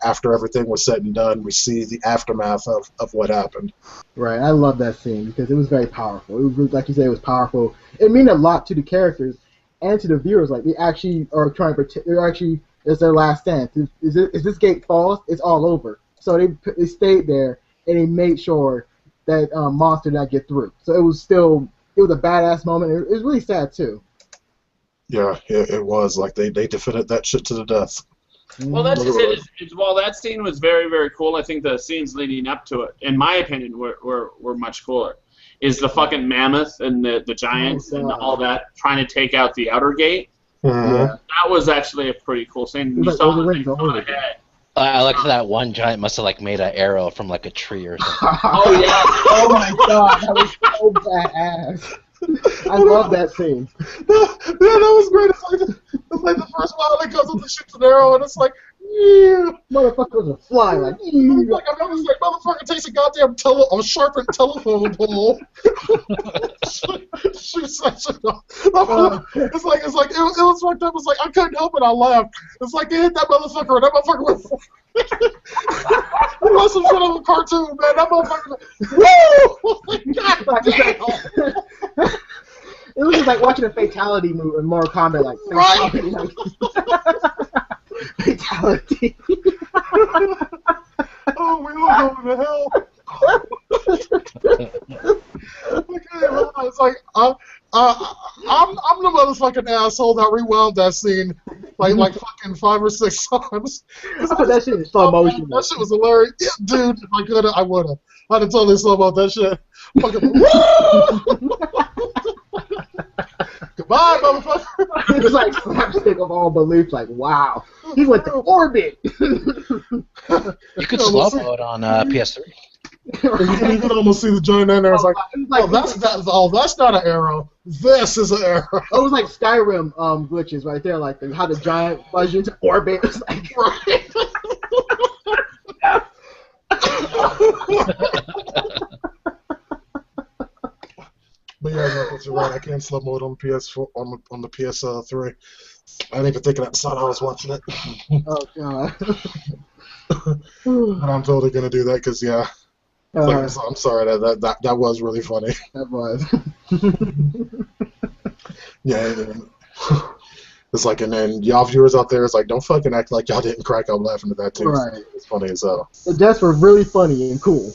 Speaker 1: after everything was said and done, we see the aftermath of what happened.
Speaker 4: Right, I love that scene because it was very powerful. It was, like you said, it was powerful. It meant a lot to the characters and to the viewers. Like, they actually are trying to protect. They're actually, it's their last stand. If this gate falls, it's all over. So they stayed there and they made sure that monster did not get through. So it was a badass moment. It was really sad too.
Speaker 1: Yeah, it was like they defended that shit to the death.
Speaker 2: Well, that's just it. While that scene was very, very cool, I think the scenes leading up to it, in my opinion, were much cooler. Is the fucking mammoth and the giants and all that trying to take out the outer gate.
Speaker 1: Mm-hmm.
Speaker 4: Yeah.
Speaker 2: That was actually a pretty cool scene. You
Speaker 4: Like
Speaker 2: saw
Speaker 4: over
Speaker 2: the
Speaker 4: rings,
Speaker 2: thing
Speaker 4: over
Speaker 2: on
Speaker 4: rings.
Speaker 2: ahead.
Speaker 3: I like that one giant must have like made an arrow from like a tree or something.
Speaker 2: Oh, yeah.
Speaker 4: Oh my god, that was so badass. I love that scene.
Speaker 1: That was great. It's like the first one that comes up and shoots an arrow, and it's like, yeah.
Speaker 4: Motherfuckers are flying like.
Speaker 1: Like, I know this like motherfucker takes a goddamn sharpened telephone pole. Shoots that shit off. It's like it was fucked up. It's like I couldn't help it. I laughed. It's like they hit that motherfucker, and that motherfucker went. It was some shit of a cartoon, man. That motherfucker. Woo!
Speaker 4: It was just like watching a fatality move in Mortal Kombat, like fatality.
Speaker 1: Oh, we all going to hell. It's like I'm the motherfucking asshole that rewound that scene like fucking 5 or 6 times.
Speaker 4: That shit is slow motion.
Speaker 1: That shit was hilarious, yeah, dude. If I could, I would have. I'd have totally slow about that shit. Fucking. Goodbye, motherfucker.
Speaker 4: It's like slapstick of all belief. Like, wow, he went to orbit.
Speaker 3: You could slow mode on PS3.
Speaker 1: You could almost see the giant in there. It's like, that's not an arrow. This is an arrow.
Speaker 4: It was like Skyrim glitches right there, like how the giant buzzed into orbit. It's like, right.
Speaker 1: But yeah, Knuckles, you're right. I can't slow mode on PS4 on the PS3. I didn't even think of that until I was watching it.
Speaker 4: Oh god.
Speaker 1: But I'm totally gonna do that because I'm sorry that was really funny.
Speaker 4: That was.
Speaker 1: Yeah. It's like, and then y'all viewers out there, it's like, don't fucking act like y'all didn't crack up laughing at that too.
Speaker 4: Right.
Speaker 1: It's funny as hell.
Speaker 4: The deaths were really funny and cool.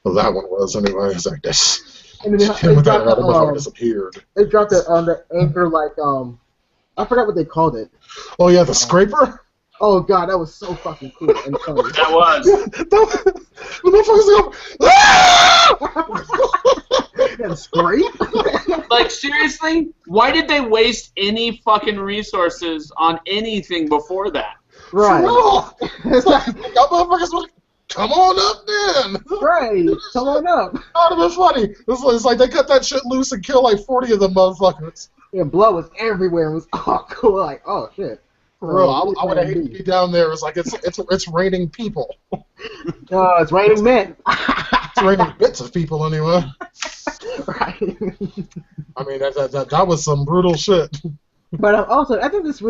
Speaker 1: Well, that one was anyway. It's like this.
Speaker 4: And then
Speaker 1: The motherfucker disappeared.
Speaker 4: they dropped it on the anchor like I forgot what they called it.
Speaker 1: Oh yeah, the scraper.
Speaker 4: Oh god, that was so fucking cool and funny.
Speaker 2: That was.
Speaker 1: The motherfuckers go.
Speaker 4: That scrape?
Speaker 2: Like, seriously? Why did they waste any fucking resources on anything before that?
Speaker 4: Right. It's like,
Speaker 1: Y'all motherfuckers want to come on up then.
Speaker 4: right. Come on up.
Speaker 1: That would have been funny. It's like they cut that shit loose and kill like 40 of them motherfuckers.
Speaker 4: Yeah, blood was everywhere. It was all cool. Like, oh shit.
Speaker 1: Bro, I would have hated to be down there. It's like it's raining people.
Speaker 4: Oh, it's raining men.
Speaker 1: It's raining bits of people anyway.
Speaker 4: Right.
Speaker 1: I mean that was some brutal shit.
Speaker 4: But also, I think this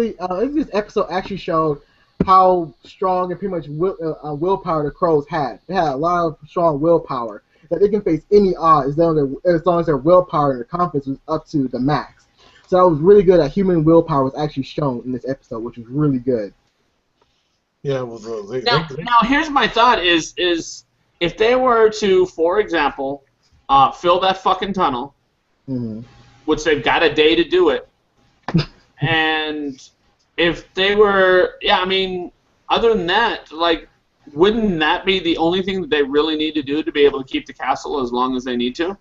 Speaker 4: episode actually showed how strong and pretty much willpower the Crows had. They had a lot of strong willpower that they can face any odds as long as their willpower and their confidence was up to the max. So that was really good that human willpower was actually shown in this episode, which was really good.
Speaker 1: Yeah, well,
Speaker 2: Now here's my thought: is if they were to, for example, fill that fucking tunnel,
Speaker 4: Mm-hmm.
Speaker 2: which they've got a day to do it. And if they were, yeah, I mean, other than that, like, wouldn't that be the only thing that they really need to do to be able to keep the castle as long as they need to?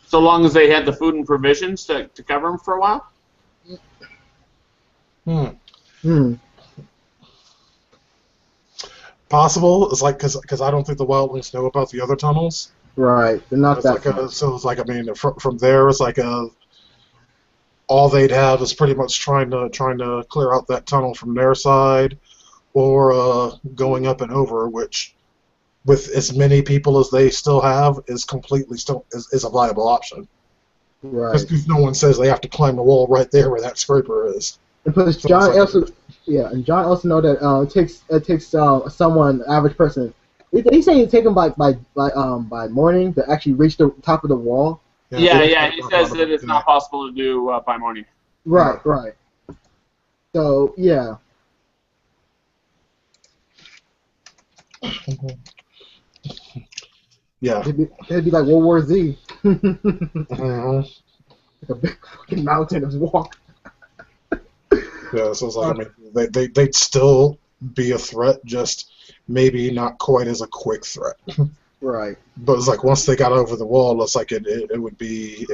Speaker 2: So long as they had the food and provisions to cover them for a while?
Speaker 1: Possible. It's like because I don't think the wildlings know about the other tunnels.
Speaker 4: Right. They're not
Speaker 1: It's
Speaker 4: that.
Speaker 1: like so it's like, I mean, from there it's like all they'd have is pretty much trying to clear out that tunnel from their side, or going up and over, which with as many people as they still have is completely still is a viable option.
Speaker 4: Right.
Speaker 1: Because no one says they have to climb the wall right there where that scraper is.
Speaker 4: And plus,
Speaker 1: So
Speaker 4: John
Speaker 1: it's like-
Speaker 4: also, John also know that it takes someone, average person. He said it take him by morning to actually reach the top of the wall.
Speaker 2: Yeah, he says that it's not possible to do by morning.
Speaker 4: Right. So yeah.
Speaker 1: Yeah.
Speaker 4: It'd be like World War Z.
Speaker 1: Mhm.
Speaker 4: Like a big fucking mountain of walk.
Speaker 1: Yeah, so it's like, I mean, they'd still be a threat, just maybe not quite as a quick threat.
Speaker 4: Right.
Speaker 1: But it's like once they got over the wall, it's like it would be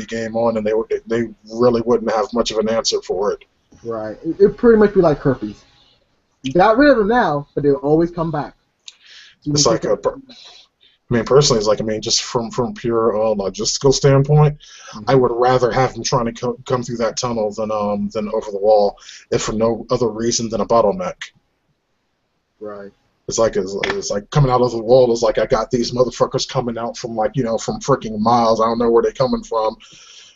Speaker 1: game on, and they really wouldn't have much of an answer for it.
Speaker 4: Right. It'd pretty much be like herpes. You got rid of them now, but they'll always come back. So
Speaker 1: It's like I mean, personally, it's like, I mean, just from pure logistical standpoint, I would rather have them trying to come through that tunnel than over the wall, if for no other reason than a bottleneck.
Speaker 4: Right.
Speaker 1: It's like coming out of the wall is like, I got these motherfuckers coming out from from freaking miles. I don't know where they're coming from,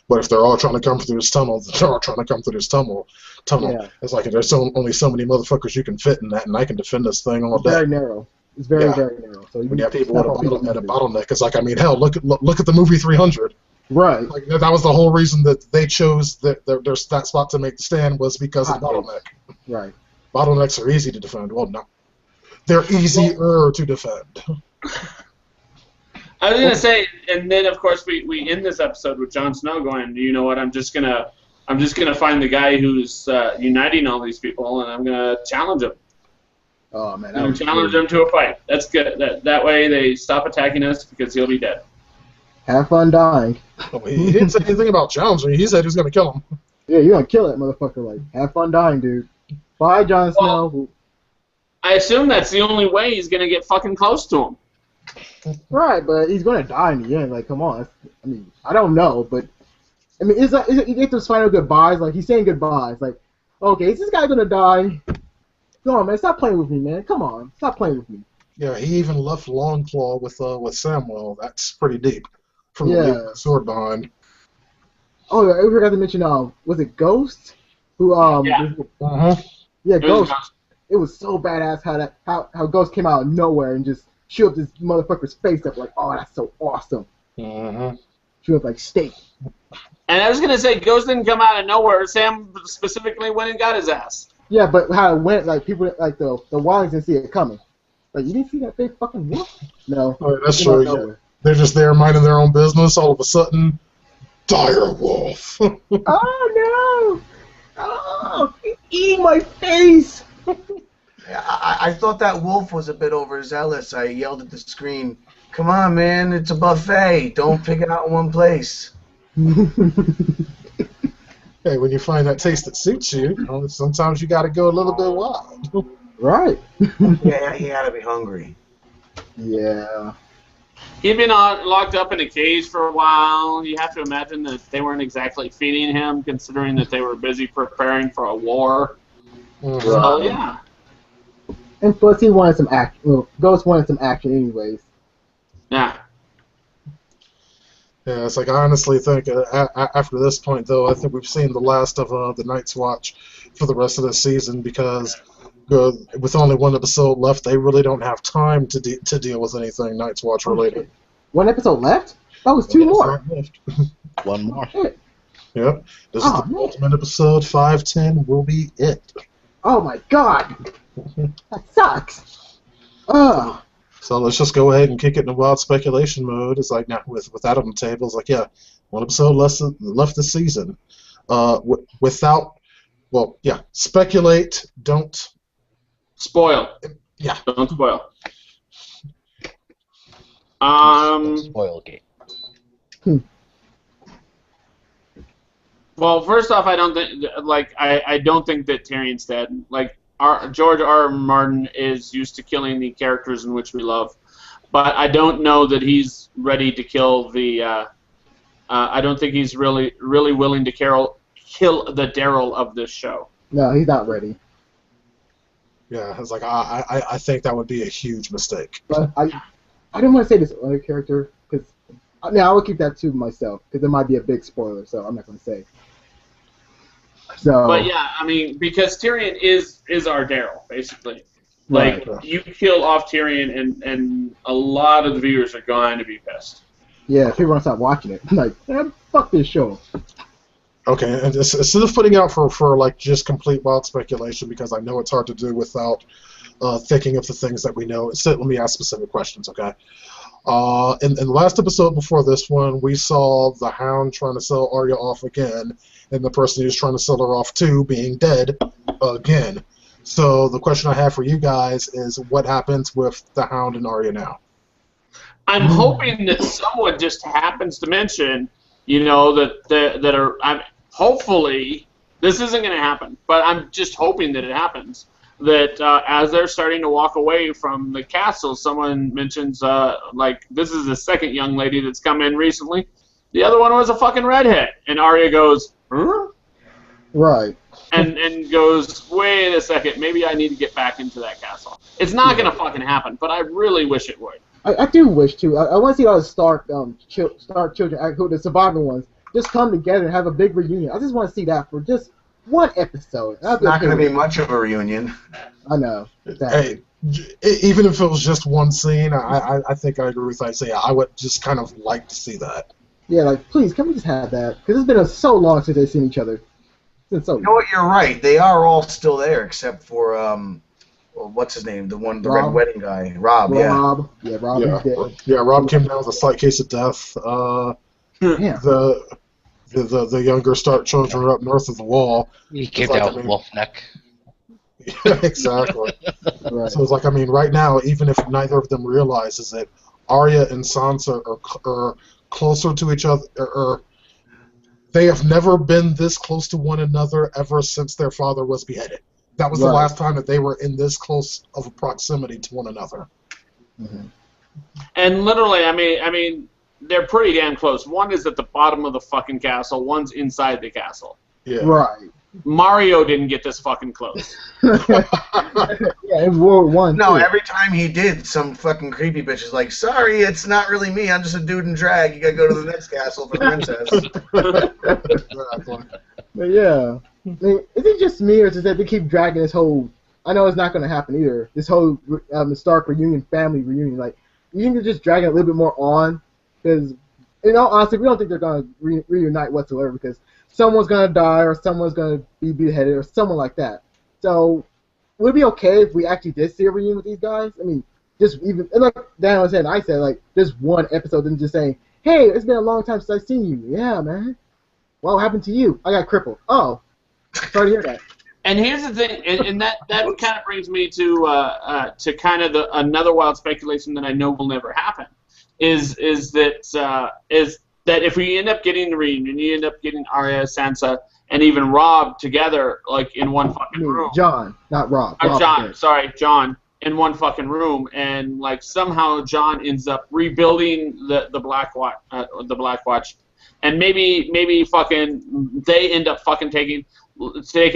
Speaker 1: but if they're all trying to come through this tunnel, they're all trying to come through this tunnel.
Speaker 4: Yeah.
Speaker 1: It's like there's only so many motherfuckers you can fit in that, and I can defend this thing all
Speaker 4: It's
Speaker 1: day.
Speaker 4: very narrow. It's very narrow. So
Speaker 1: When you have people at a bottleneck, it's like, I mean, hell, look at the movie 300.
Speaker 4: Right.
Speaker 1: Like that was the whole reason that they chose that spot to make the stand, was because of the bottleneck.
Speaker 4: Right.
Speaker 1: Bottlenecks are easy to defend. Well, no, they're easier to defend.
Speaker 2: I was gonna say, and then of course we end this episode with Jon Snow going, you know what? I'm just gonna find the guy who's uniting all these people, and I'm gonna challenge him.
Speaker 4: Oh man,
Speaker 2: I'm gonna challenge him to a fight. That's good. That way they stop attacking us because he'll be dead.
Speaker 4: Have fun dying.
Speaker 1: He didn't say anything about challenging. He said he was going to kill him.
Speaker 4: Yeah, you're gonna kill that motherfucker. Like, have fun dying, dude. Bye, Jon Snow.
Speaker 2: Well, I assume that's the only way he's gonna get fucking close to him.
Speaker 4: Right, but he's gonna die in the end. Like, come on. I mean, I don't know, but I mean, is it you get those final goodbyes? Like, he's saying goodbyes. Like, okay, is this guy gonna die? Come on, man. Stop playing with me, man. Come on, stop playing with me.
Speaker 1: Yeah, he even left Longclaw with Samwell. That's pretty deep. From
Speaker 4: Yeah.
Speaker 1: leaving the sword behind.
Speaker 4: Oh, I forgot to mention. Was it Ghost? Who
Speaker 2: Yeah.
Speaker 4: Yeah,
Speaker 2: It was
Speaker 4: Ghost.
Speaker 2: Ghost.
Speaker 4: It was so badass how Ghost came out of nowhere and just shielded this motherfucker's face up. Like, oh, that's so awesome. She was like steak.
Speaker 2: And I was gonna say, Ghost didn't come out of nowhere. Sam specifically went and got his ass.
Speaker 4: Yeah, but how it went, like people, like the Wildlings didn't see it coming. Like, you didn't see that big fucking wolf? No.
Speaker 1: Oh, that's
Speaker 4: It came out
Speaker 1: true.
Speaker 4: of
Speaker 1: Yeah.
Speaker 4: nowhere.
Speaker 1: They're just there minding their own business. All of a sudden, dire wolf.
Speaker 4: Oh no! Oh, it's eating my face!
Speaker 5: I thought that wolf was a bit overzealous. I yelled at the screen, "Come on, man, it's a buffet. Don't pick it out in one place."
Speaker 1: Hey, when you find that taste that suits you, sometimes you got to go a little bit wild.
Speaker 4: Right.
Speaker 5: Yeah, he had to be hungry.
Speaker 4: Yeah.
Speaker 2: He'd been locked up in a cage for a while. You have to imagine that they weren't exactly feeding him, considering that they were busy preparing for a war. So, yeah.
Speaker 4: And plus, he wanted some action. Well, Ghost wanted some action, anyways.
Speaker 2: Yeah.
Speaker 1: Yeah, it's like, I honestly think after this point, though, I think we've seen the last of the Night's Watch for the rest of the season, because with only one episode left, they really don't have time to deal with anything Night's Watch related.
Speaker 4: One episode left? That was two more.
Speaker 3: One more.
Speaker 4: Shit.
Speaker 1: Yep. This is the ultimate episode. 510 will be it.
Speaker 4: Oh my god! That sucks. Ugh.
Speaker 1: So let's just go ahead and kick it into wild speculation mode. It's like now with that on the table, it's like yeah, one episode left this season. Without, well, yeah, speculate. Don't
Speaker 2: spoil.
Speaker 1: Yeah,
Speaker 2: don't spoil.
Speaker 3: Spoil game.
Speaker 2: Well, first off, I don't think I don't think that Tyrion's dead. Like George R. R. Martin is used to killing the characters in which we love, but I don't know that he's ready to kill the. I don't think he's really willing to kill the Daryl of this show.
Speaker 4: No, he's not ready.
Speaker 1: Yeah, it's like I think that would be a huge mistake.
Speaker 4: But I didn't want to say this other character because I will keep that to myself because it might be a big spoiler, so I'm not going to say. So.
Speaker 2: But yeah, I mean, because Tyrion is our Daryl basically. Like you kill off Tyrion, and a lot of the viewers are going to be pissed.
Speaker 4: Yeah, people are gonna stop watching it. Like, fuck this show.
Speaker 1: Okay, and instead of putting out for like just complete wild speculation, because I know it's hard to do without thinking of the things that we know. Instead, let me ask specific questions, okay? In the last episode before this one, we saw the Hound trying to sell Arya off again, and the person he was trying to sell her off to being dead again. So the question I have for you guys is, what happens with the Hound and Arya now?
Speaker 2: I'm hoping that someone just happens to mention, that are. Hopefully, this isn't going to happen, but I'm just hoping that it happens. That as they're starting to walk away from the castle, someone mentions, this is the second young lady that's come in recently. The other one was a fucking redhead. And Arya goes, huh?
Speaker 4: Right.
Speaker 2: And goes, wait a second, maybe I need to get back into that castle. It's not going to fucking happen, but I really wish it would.
Speaker 4: I do wish to. I want to see all the Stark children, the surviving ones, just come together and have a big reunion. I just want to see that for just one episode.
Speaker 5: It's not going to be much of a reunion.
Speaker 4: I know. Exactly.
Speaker 1: Hey, even if it was just one scene, I think I agree with Isaiah. I would just kind of like to see that.
Speaker 4: Yeah, like, please, can we just have that? Because it's been so long since they've seen each other. It's been so long.
Speaker 5: You know what, you're right. They are all still there, except for, what's his name? The Red Wedding guy. Rob, yeah.
Speaker 4: Rob is dead.
Speaker 1: Yeah, Rob came down with a slight case of death. The younger Stark children are up north of the wall.
Speaker 3: He came down with wolf neck.
Speaker 1: Yeah, exactly.
Speaker 4: Right.
Speaker 1: So it's like, I mean, right now, even if neither of them realizes that Arya and Sansa are closer to each other, or they have never been this close to one another ever since their father was beheaded. That was the last time that they were in this close of a proximity to one another.
Speaker 4: Mm-hmm.
Speaker 2: And literally, I mean, they're pretty damn close. One is at the bottom of the fucking castle. One's inside the castle.
Speaker 1: Yeah.
Speaker 4: Right.
Speaker 2: Mario didn't get this fucking close.
Speaker 4: Yeah, in World War I.
Speaker 5: No, every time he did, some fucking creepy bitch is like, sorry, it's not really me. I'm just a dude in drag. You gotta go to the next castle for princess.
Speaker 4: But yeah. I mean, is it just me, or is it that they keep dragging this whole... I know it's not going to happen either. This whole Stark reunion, family reunion. Like, you think they're just dragging it a little bit more on? Because, honestly, we don't think they're going to reunite whatsoever, because someone's going to die, or someone's going to be beheaded, or someone like that. So, would it be okay if we actually did see a reunion with these guys? I mean, just even... And like Dan was saying, I said, like, just one episode, and just saying, hey, it's been a long time since I've seen you. Yeah, man. What happened to you? I got crippled. Oh. Sorry to hear that.
Speaker 2: And here's the thing, and that kind of brings me to kind of another wild speculation that I know will never happen, is that if we end up getting the reunion, you end up getting Arya, Sansa, and even Rob together, like in one fucking room.
Speaker 4: John, not Rob.
Speaker 2: John, in one fucking room, and like somehow John ends up rebuilding the Black Watch, and maybe fucking they end up fucking taking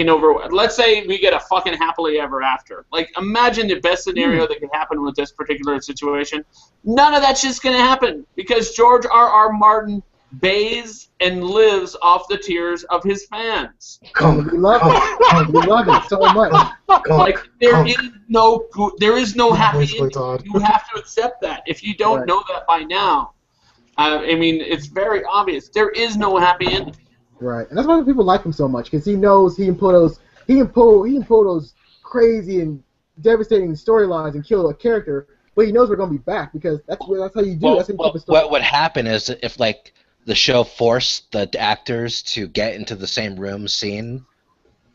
Speaker 2: over. Let's say we get a fucking happily ever after. Like, imagine the best scenario that could happen with this particular situation. None of that shit's gonna happen because George R. R. Martin bathes and lives off the tears of his fans.
Speaker 4: We love it. We love it so much.
Speaker 2: Like, there is no happy ending. You have to accept that. If you don't know that by now, I mean, it's very obvious. There is no happy ending.
Speaker 4: Right, and that's why people like him so much, because he knows he can pull those crazy and devastating storylines and kill a character but he knows we're gonna be back because that's how you do. That's how you keep a story.
Speaker 3: What would happen is if like the show forced the actors to get into the same room scene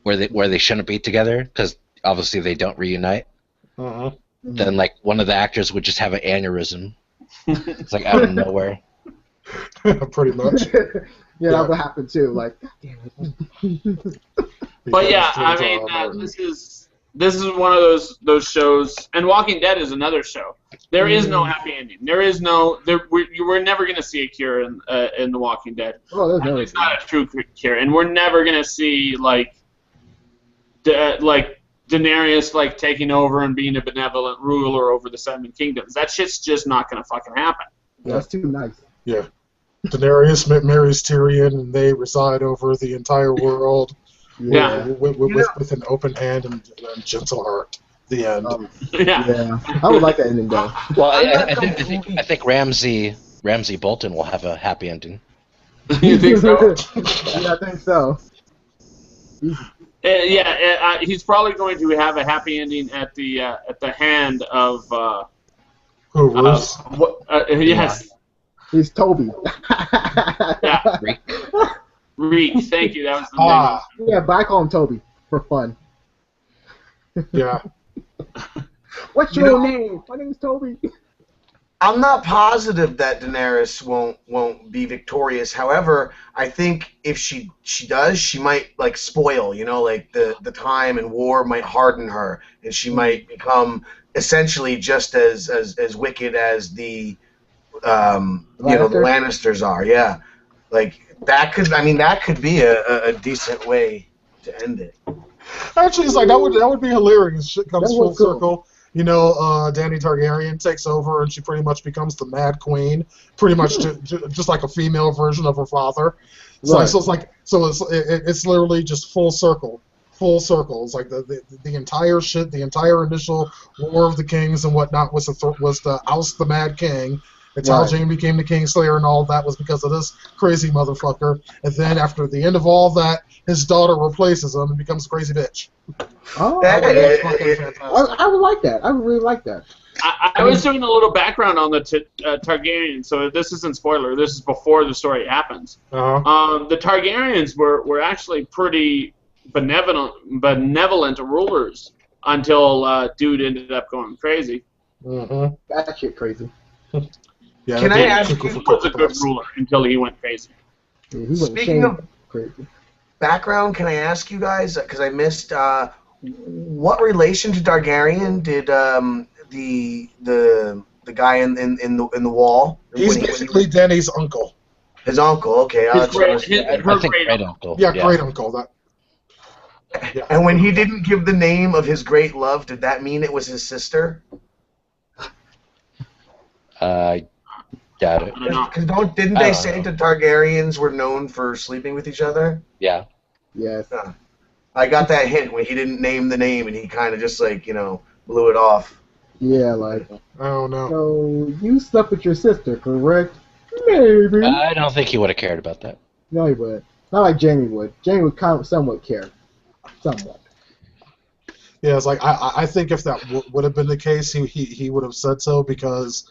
Speaker 3: where they shouldn't be together because obviously they don't reunite. Then like one of the actors would just have an aneurysm. It's like out of nowhere.
Speaker 1: Pretty much.
Speaker 4: Yeah, that would happen too. Like, damn it.
Speaker 2: But yeah, I mean, this is one of those shows, and Walking Dead is another show. There is no happy ending. We're never gonna see a cure in The Walking Dead.
Speaker 4: Oh, there's no.
Speaker 2: It's not a true cure, and we're never gonna see like Daenerys like taking over and being a benevolent ruler over the Seven Kingdoms. That shit's just not gonna fucking happen.
Speaker 4: Yeah, that's too nice.
Speaker 1: Yeah. Daenerys marries Tyrion, and they reside over the entire world.
Speaker 2: Yeah.
Speaker 1: With an open hand and gentle heart. The end.
Speaker 2: Yeah.
Speaker 4: I would like that ending though.
Speaker 3: Well, I think Ramsay Bolton will have a happy ending.
Speaker 2: You think so?
Speaker 4: Yeah, I think so.
Speaker 2: He's probably going to have a happy ending at the hand of.
Speaker 1: Who, Bruce?
Speaker 2: Yes.
Speaker 4: He's Toby.
Speaker 2: Yeah. Reek. Thank you. That was the name.
Speaker 4: Yeah, but I call him Toby for fun.
Speaker 1: Yeah.
Speaker 4: What's your name? My name's Toby.
Speaker 5: I'm not positive that Daenerys won't be victorious. However, I think if she does, she might like spoil. You know, like the time and war might harden her, and she might become essentially just as wicked as the the Lannisters are. Yeah, like that could be a decent way to end it.
Speaker 1: Actually, it's like that would be hilarious. Shit comes full circle. You know, Dany Targaryen takes over, and she pretty much becomes the Mad Queen, pretty much just like a female version of her father. So,
Speaker 4: Right.
Speaker 1: It's literally just full circle. It's like the entire shit, the entire initial War of the Kings and whatnot was to oust the Mad King. It's how Jaime became the Kingslayer, and all that was because of this crazy motherfucker. And then after the end of all that, his daughter replaces him and becomes a crazy bitch.
Speaker 4: Oh, I would like that. I would really like that.
Speaker 2: I was doing a little background on the Targaryens, so this isn't spoiler. This is before the story happens. The Targaryens were actually pretty benevolent rulers until dude ended up going crazy.
Speaker 4: That shit crazy.
Speaker 1: Yeah,
Speaker 5: Can I ask
Speaker 2: He was a good ruler until he went crazy.
Speaker 4: Yeah, he
Speaker 5: Speaking of
Speaker 4: crazy.
Speaker 5: background, can I ask you guys, because I missed, what relation to Targaryen did the guy in the wall?
Speaker 1: He's basically Dany's uncle.
Speaker 5: His uncle. Okay,
Speaker 2: Her
Speaker 3: Great uncle.
Speaker 1: Yeah, great uncle.
Speaker 5: And when he didn't give the name of his great love, did that mean it was his sister?
Speaker 3: Got it.
Speaker 5: Because didn't they say the Targaryens were known for sleeping with each other?
Speaker 3: Yeah.
Speaker 4: Yes.
Speaker 5: I got that hint when he didn't name the name, and he kind of just like blew it off.
Speaker 4: Yeah, like.
Speaker 1: I don't know.
Speaker 4: So you slept with your sister, correct? Maybe.
Speaker 3: I don't think he would have cared about that.
Speaker 4: No, he would. Not like Jamie would. Jamie would somewhat care. Somewhat.
Speaker 1: Yeah, it's like I think if that would have been the case, he would have said so, because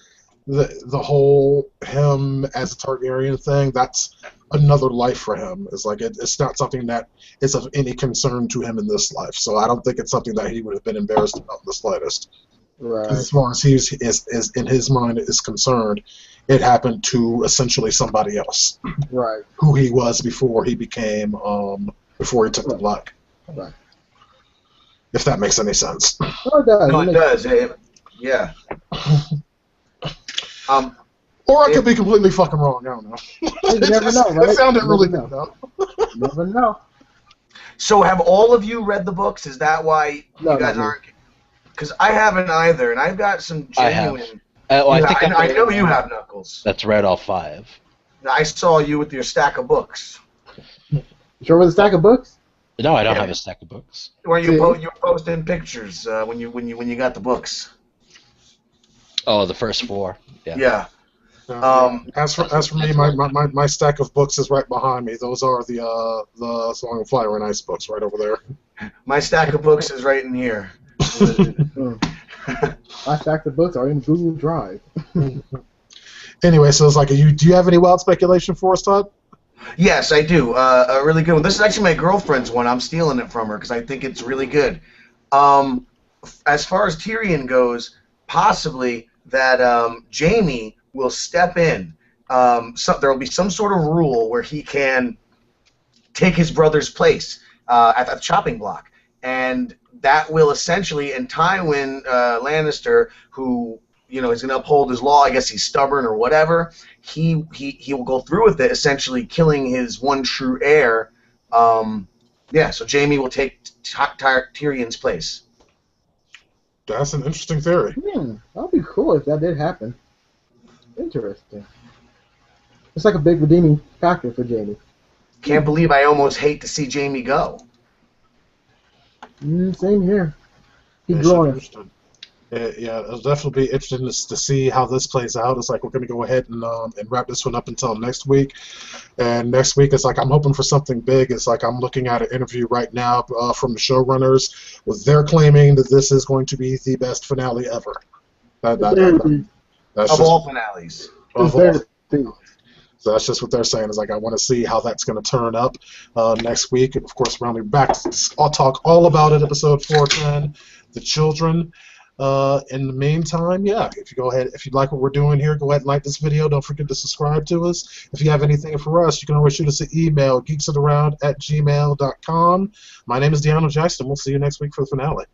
Speaker 1: the whole him as a Targaryen thing, that's another life for him. It's like it's not something that is of any concern to him in this life. So I don't think it's something that he would have been embarrassed about in the slightest.
Speaker 4: Right.
Speaker 1: As far as he's in his mind is concerned, it happened to essentially somebody else.
Speaker 4: Right.
Speaker 1: Who he was before he became before he took the blood.
Speaker 4: Right.
Speaker 1: If that makes any sense.
Speaker 4: Oh, it does.
Speaker 5: No, it does. Yeah.
Speaker 1: Or I could be completely fucking wrong. I don't know.
Speaker 4: You never know, right?
Speaker 1: It sounded really
Speaker 4: Never
Speaker 1: good, though.
Speaker 4: You never know.
Speaker 5: So have all of you read the books? Is that why
Speaker 4: No,
Speaker 5: you guys
Speaker 4: not me.
Speaker 5: aren't? Because I haven't either, and I've got some genuine.
Speaker 3: I
Speaker 5: know you have, Knuckles.
Speaker 3: That's read all 5.
Speaker 5: I saw you with your stack of books.
Speaker 4: Sure with a stack of books?
Speaker 3: No, I don't have a stack of books.
Speaker 5: Where you
Speaker 4: See?
Speaker 5: you were posting pictures when you got the books.
Speaker 3: Oh, the first 4. Yeah.
Speaker 5: Yeah.
Speaker 1: As for me, my stack of books is right behind me. Those are the Song of Fire and Ice books right over there.
Speaker 5: My stack of books is right in here.
Speaker 4: My stack of books are in Google Drive.
Speaker 1: Anyway, so it's like, do you have any wild speculation for us, Todd?
Speaker 5: Yes, I do. A really good one. This is actually my girlfriend's one. I'm stealing it from her because I think it's really good. As far as Tyrion goes, possibly that Jaime will step in. There will be some sort of rule where he can take his brother's place at the chopping block, and that will essentially, and Tywin Lannister, who is going to uphold his law. I guess he's stubborn or whatever. He will go through with it, essentially killing his one true heir. So Jaime will take Tyrion's place.
Speaker 1: That's an interesting theory.
Speaker 4: That'd be cool if that did happen. Interesting. It's like a big redeeming factor for Jaime.
Speaker 5: Can't believe I almost hate to see Jaime go.
Speaker 4: Same here. He's
Speaker 1: Yeah,
Speaker 4: growing.
Speaker 1: Yeah, it'll definitely be interesting to see how this plays out. It's like we're going to go ahead and wrap this one up until next week. And next week, it's like I'm hoping for something big. It's like I'm looking at an interview right now from the showrunners, with they're claiming that this is going to be the best finale ever. That's
Speaker 5: Of all finales.
Speaker 1: So that's just what they're saying. Is like I want to see how that's going to turn up next week. And of course, we're only back. I'll talk all about it. Episode 410, the children. In the meantime, if you like what we're doing here, go ahead and like this video. Don't forget to subscribe to us. If you have anything for us, you can always shoot us an email, geeksitaround@gmail.com. My name is Deanna Jackson. We'll see you next week for the finale.